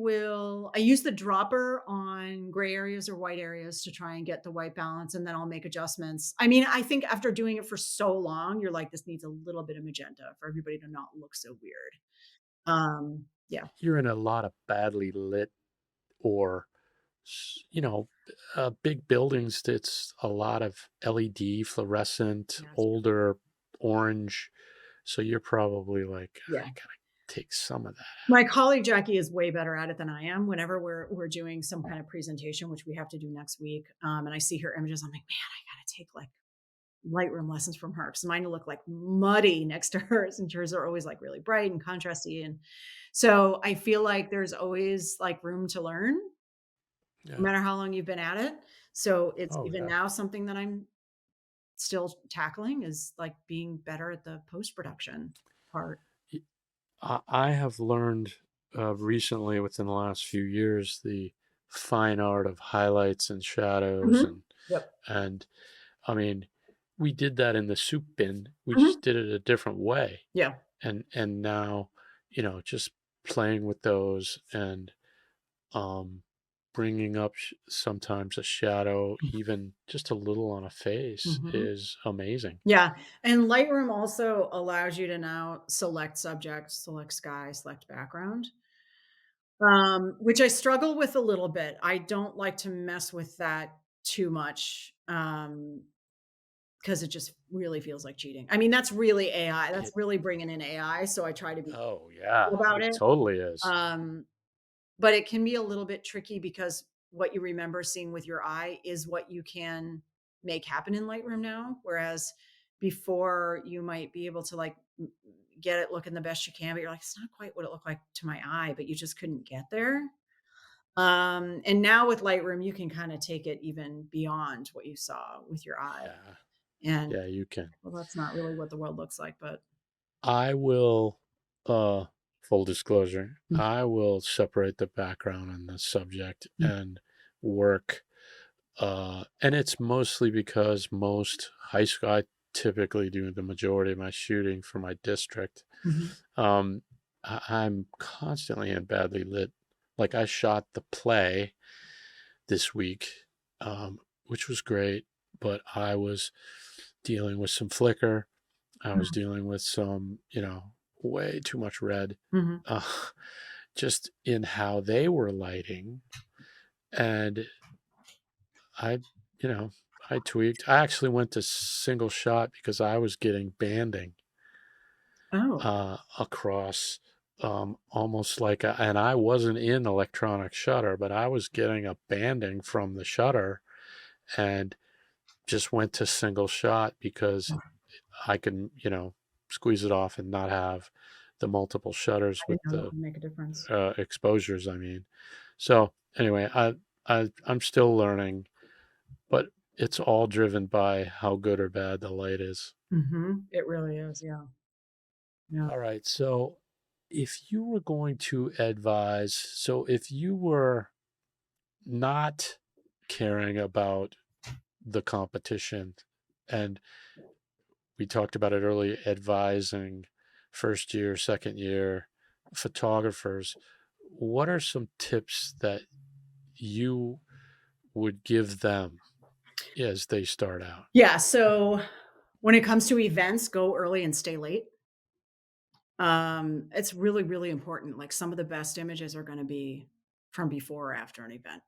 use the dropper on gray areas or white areas to try and get the white balance, and then I'll make adjustments. I mean, I think after doing it for so long, you're like, this needs a little bit of magenta for everybody to not look so weird. Yeah. You're in a lot of badly lit or big buildings. That's a lot of LED, fluorescent, Yes. older orange. So you're probably like, I Yeah. gotta take some of that My out. colleague Jackie is way better at it than I am. Whenever we're doing some kind of presentation, which we have to do next week, and I see her images, I'm like, man, I gotta take like Lightroom lessons from her because mine look like muddy next to hers, and hers are always like really bright and contrasty. And so I feel like there's always like room to learn, no Yeah. matter how long you've been at it. So it's Oh even yeah. now something that I'm still tackling is like being better at the post production part. Y- I have learned recently, within the last few years, the fine art of highlights and shadows, Mhm. and Yep. and I mean, we did that in the soup bin. We just Mhm. did it a different way, Yeah. and now, just playing with those and um, bringing up sometimes a shadow, even just a little on a face, Mhm. is amazing. Yeah, and Lightroom also allows you to now select subject, select sky, select background, which I struggle with a little bit. I don't like to mess with that too much, because it just really feels like cheating. I mean, that's really AI. That's It. really bringing in AI, so I try to be Oh careful yeah, about it it. totally is. Um, but it can be a little bit tricky because what you remember seeing with your eye is what you can make happen in Lightroom now. Whereas before you might be able to like get it looking the best you can, but you're like, it's not quite what it looked like to my eye, but you just couldn't get there. And now with Lightroom, you can kind of take it even beyond what you saw with your eye. Yeah, And yeah, you can. well, that's not really what the world looks like, but I will, uh, full disclosure, mm, I will separate the background and the subject mm, and work. And it's mostly because most high school, I typically do the majority of my shooting for my district. mhm. Um, I'm constantly in badly lit. Like I shot the play this week, which was great, but I was dealing with some flicker. I was dealing with some, way too much red, Mhm. uh, just in how they were lighting. And I, you know, I tweaked. I actually went to single shot because I was getting banding Oh, across, almost like and I wasn't in electronic shutter, but I was getting a banding from the shutter, and just went to single shot because I can, squeeze it off and not have the multiple shutters I with didn't know that the would make a difference. exposures. I mean, so anyway, I'm still learning, but it's all driven by how good or bad the light is. Mhm. It really is. Yeah. Yeah. All right, so if you were going to advise, so if you were not caring about the competition, and we talked about it earlier, advising first year, second year photographers, what are some tips that you would give them as they start out? Yeah, so when it comes to events, go early and stay late. It's really, really important. Like some of the best images are going to be from before or after an event.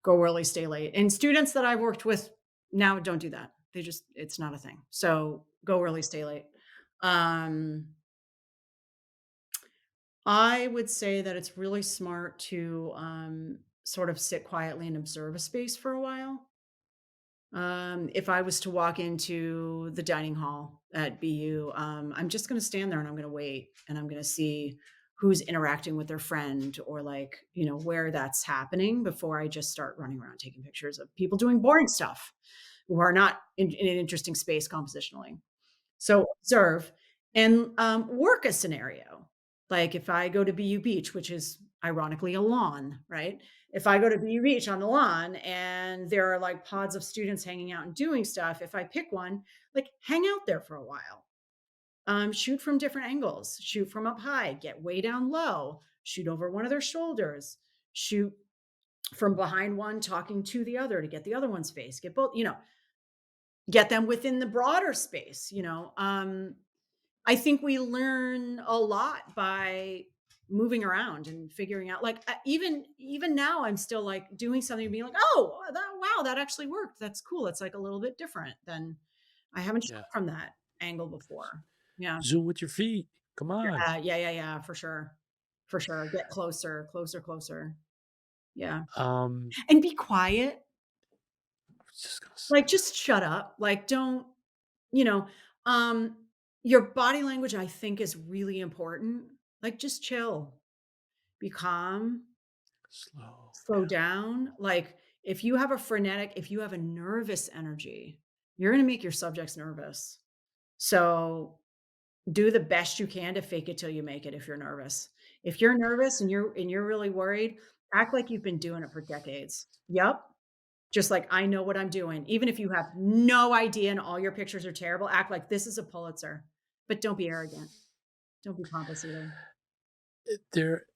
Go early, stay late. And students that I've worked with now don't do that. They just, it's not a thing. So go early, stay late. Um, I would say that it's really smart to sort of sit quietly and observe a space for a while. If I was to walk into the dining hall at BU, I'm just going to stand there and I'm going to wait and I'm going to see who's interacting with their friend or like, where that's happening before I just start running around taking pictures of people doing boring stuff who are not in an interesting space compositionally. So observe and work a scenario. Like if I go to BU Beach, which is ironically a lawn, right? If I go to BU Beach on the lawn and there are like pods of students hanging out and doing stuff, if I pick one, like hang out there for a while. shoot from different angles, shoot from up high, get way down low, shoot over one of their shoulders, shoot from behind one talking to the other to get the other one's face, get both, get them within the broader space, I think we learn a lot by moving around and figuring out, like, even now I'm still like doing something and being like, oh, wow, that actually worked, that's cool, it's like a little bit different than, I haven't Yeah. shot from that angle before. Yeah. Zoom with your feet. Come on. Yeah, for sure. For sure. Get closer, closer, closer. Yeah. Um, And be quiet. I was just gonna say Like, that. just shut up. Like, don't, you know, um, your body language, I think, is really important. Like, just chill, be calm, Slow slow down. down. Like, if you have a nervous energy, you're going to make your subjects nervous. So do the best you can to fake it till you make it if you're nervous. If you're nervous and you're really worried, act like you've been doing it for decades. Yep. Just like, I know what I'm doing. Even if you have no idea and all your pictures are terrible, act like this is a Pulitzer. But don't be arrogant. Don't be pompous either. There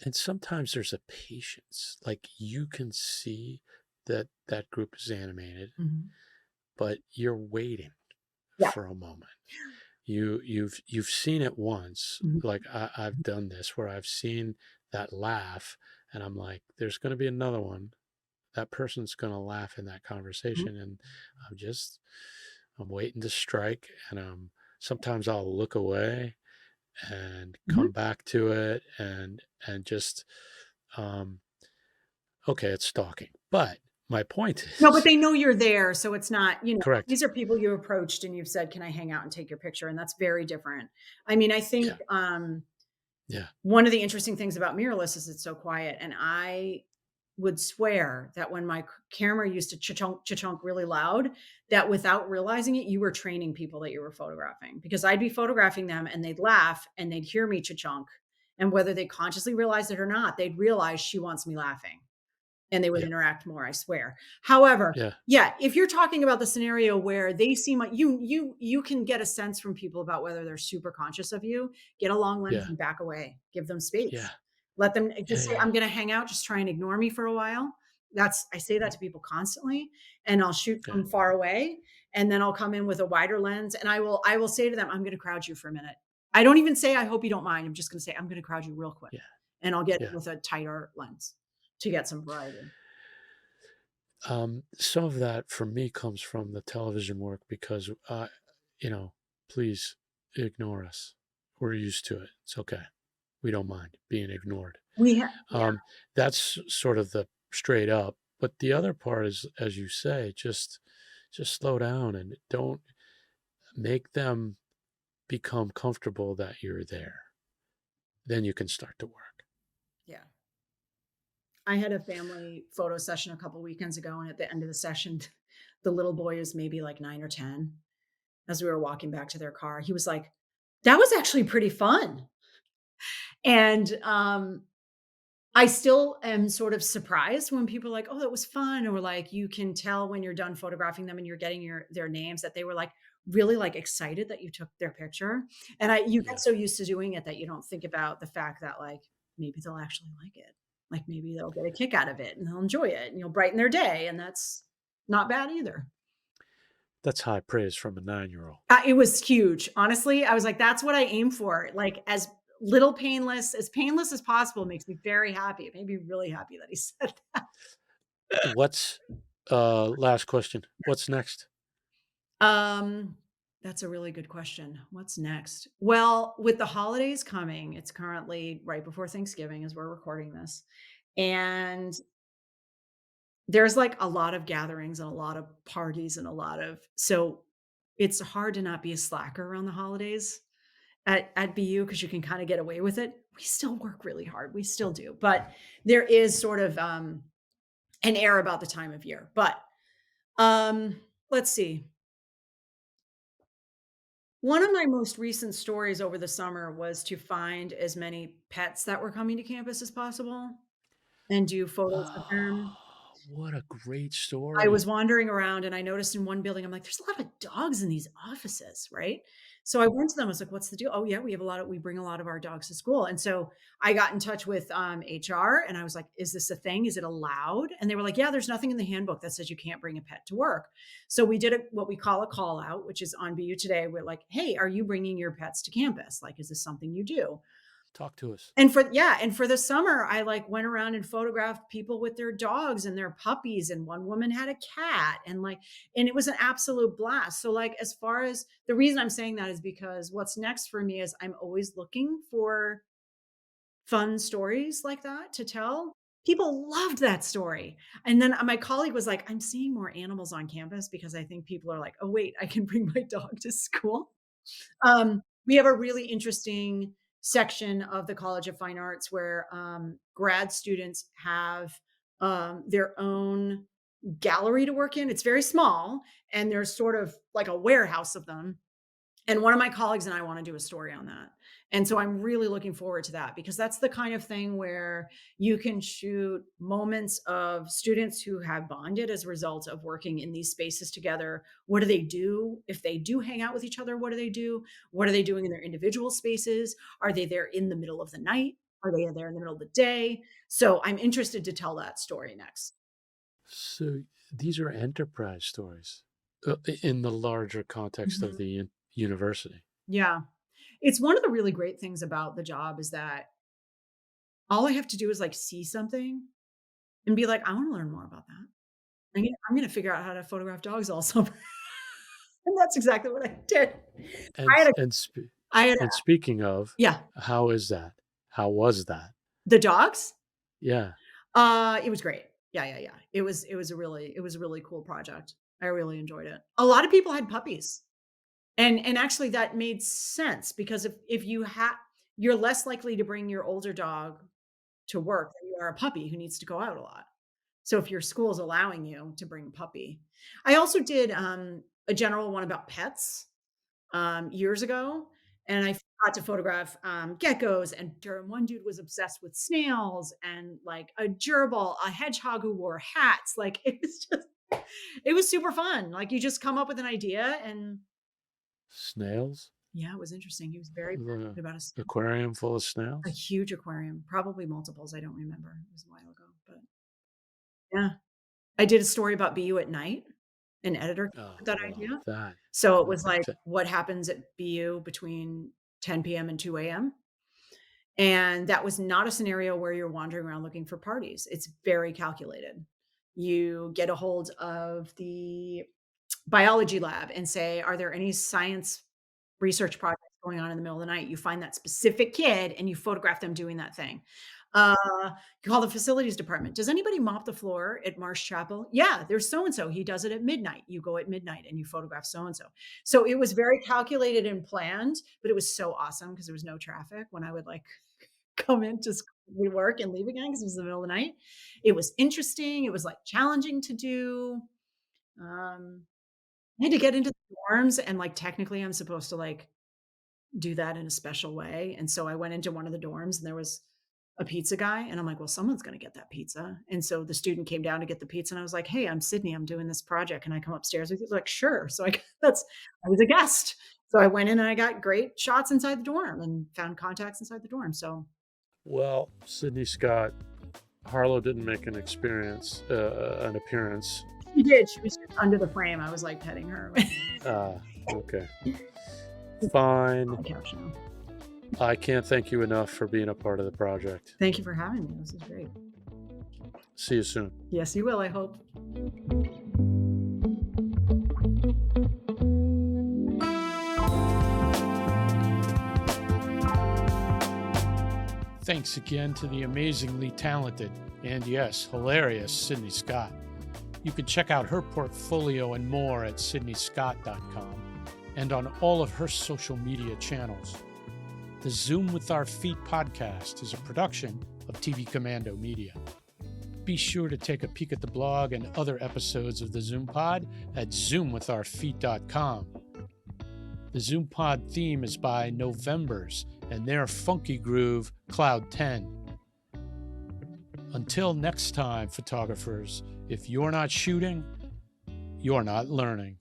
and sometimes there's a patience. Like you can see that that group is animated, Mhm. but you're waiting Yeah. for a moment. You've seen it once. Mhm. Like I've done this where I've seen that laugh, and I'm like, there's going to be another one. That person's going to laugh in that Mhm. conversation, and I'm waiting to strike, and sometimes I'll look away and Mhm. come back to it, and just um, okay, it's stalking. But my point No, but is they know you're there, so it's not, correct. these are people you approached and you've said, "Can I hang out and take your picture?" And that's very different. I mean, I think, Yeah, yeah, one of the interesting things about mirrorless is it's so quiet, and I would swear that when my camera used to cha-chunk, cha-chunk really loud, that without realizing it, you were training people that you were photographing, because I'd be photographing them and they'd laugh and they'd hear me cha-chunk. And whether they consciously realized it or not, they'd realize she wants me laughing and they would yeah, interact more, I swear. However, yeah, yeah, if you're talking about the scenario where they seem like you can get a sense from people about whether they're super conscious of you, get a long lens yeah, and back away. Give them yeah, space. Let them yeah, just say, yeah, I'm gonna hang out, just try and ignore me for a while. I say that to people constantly, and I'll shoot yeah, from far away, and then I'll come in with a wider lens, and I will say to them, I'm gonna crowd you for a minute. I don't even say I hope you don't mind. I'm just gonna say, I'm gonna crowd you real quick. yeah, And I'll get yeah. with a tighter lens to get some variety. Some of that for me comes from the television work because, you know, please ignore us. We're used to it. It's okay. We don't mind being ignored. Yeah. That's sort of the straight up. But the other part is, as you say, just slow down and don't make them become comfortable that you're there. Then you can start to work. Yeah. I had a family photo session a couple weekends ago, and at the end of the session, the little boy is maybe like 9 or 10. As we were walking back to their car, he was like, "That was actually pretty fun." And, I still am sort of surprised when people are like, "Oh, that was fun," or like, you can tell when you're done photographing them and you're getting their names that they were like really like excited that you took their picture. And you get Yeah. so used to doing it that you don't think about the fact that like maybe they'll actually like it. Like maybe they'll get a kick out of it and they'll enjoy it and you'll brighten their day. And that's not bad either. That's high praise from a 9-year-old. It was huge. Honestly, I was like, that's what I aim for. Like as painless as possible makes me very happy. It made me really happy that he said What's last question? What's next? Um, that's a really good question. What's next? Well, with the holidays coming, it's currently right before Thanksgiving as we're recording this. And there's like a lot of gatherings and a lot of parties and so it's hard to not be a slacker around the holidays at BU because you can kind of get away with it. We still work really hard. We still do. But there is sort of an air about the time of year. But let's see. One of my most recent stories over the summer was to find as many pets that were coming to campus as possible and do photos of them. Oh, what a great I was story. wandering around and I noticed in one building, I'm like, there's a lot of dogs in these offices, right? So I went to them, I was like, "What's the deal?" "Oh, yeah, we bring a lot of our dogs to school." And so I got in touch with, HR, and I was like, "Is this a thing? Is it allowed?" And they were like, "Yeah, there's nothing in the handbook that says you can't bring a pet to work." So we did what we call a call out, which is on BU Today. We're like, "Hey, are you bringing your pets to campus? Like, is this something you do?" Talk to us. And for the summer, I like went around and photographed people with their dogs and their puppies, and one woman had a cat, and it was an absolute blast. So like, as far as the reason I'm saying that is because what's next for me is I'm always looking for fun stories like that to tell. People loved that story. And then my colleague was like, "I'm seeing more animals on campus because I think people are like, oh wait, I can bring my dog to school." We have a really interesting section of the College of Fine Arts where grad students have their own gallery to work in. It's very small, and there's sort of like a warehouse of them. And one of my colleagues and I want to do a story on that. And so I'm really looking forward to that because that's the kind of thing where you can shoot moments of students who have bonded as a result of working in these spaces together. What do they do? If they do hang out with each other, what do they do? What are they doing in their individual spaces? Are they there in the middle of the night? Are they there in the middle of the day? So I'm interested to tell that story next. So these are enterprise stories in the larger context of Mhm. the university. Yeah. It's one of the really great things about the job is that all I have to do is like see something and be like, I want to learn more about that. I'm gonna figure out how to photograph dogs all summer. And that's exactly what I did. I And had a and I had a and speaking of, yeah, how is that? How was that? the dogs. Yeah. It was great. Yeah, yeah, yeah. It was a really cool project. I really enjoyed it. A lot of people had puppies. And actually that made sense because if you're less likely to bring your older dog to work than you are a puppy who needs to go out a lot. So if your school is allowing you to bring a puppy. I also did a general one about pets years ago, and I got to photograph geckos, and one dude was obsessed with snails, and like a gerbil, a hedgehog who wore hats. Like it was super fun. Like you just come up with an idea, and Snails? yeah, it was interesting. He was very The passionate about a aquarium full of a snails? huge aquarium, probably multiples. I don't remember. It was a while ago, but yeah. I did a story about BU at night. An editor came up Oh, with that well, idea. that So it that was like, that what happens at BU between 10 PM and 2 AM? And that was not a scenario where you're wandering around looking for parties. It's very calculated. You get a hold of the biology lab and say, "Are there any science research projects going on in the middle of the night?" You find that specific kid and you photograph them doing that thing. Uh, you call the facilities department. "Does anybody mop the floor at Marsh Chapel?" "Yeah, there's so and so. He does it at midnight." You go at midnight and you photograph so and so. So it was very calculated and planned, but it was so awesome because there was no traffic when I would like come in to work and leave again because it was the middle of the night. It was interesting. It was like challenging to do. Um, I had to get into the dorms and, like, technically, I'm supposed to, like, do that in a special way, and so I went into one of the dorms, and there was a pizza guy, and I'm like, "Well, someone's gonna get that pizza," and so the student came down to get the pizza, and I was like, "Hey, I'm Cydney, I'm doing this project, can I come upstairs with you?" Like, "Sure." So I that's I was a guest. So I went in and I got great shots inside the dorm and found contacts inside the dorm, so well, Cydney Scott, Harlow didn't make an appearance. she did, she was just under the frame, I was, like, petting her Ah, okay. on Fine. the couch now. I can't thank you enough for being a part of the project. Thank you for having me, this is great. See you soon. Yes, you will, I hope. Thanks again to the amazingly talented and, yes, hilarious Cydney Scott. You can check out her portfolio and more at cydneyscott.com and on all of her social media channels. The Zoom with Our Feet podcast is a production of TV Commando Media. Be sure to take a peek at the blog and other episodes of the ZoomPod at zoomwithourfeet.com. The ZoomPod theme is by Novembers and their funky groove, Cloud 10. Until next time, photographers, if you're not shooting, you're not learning.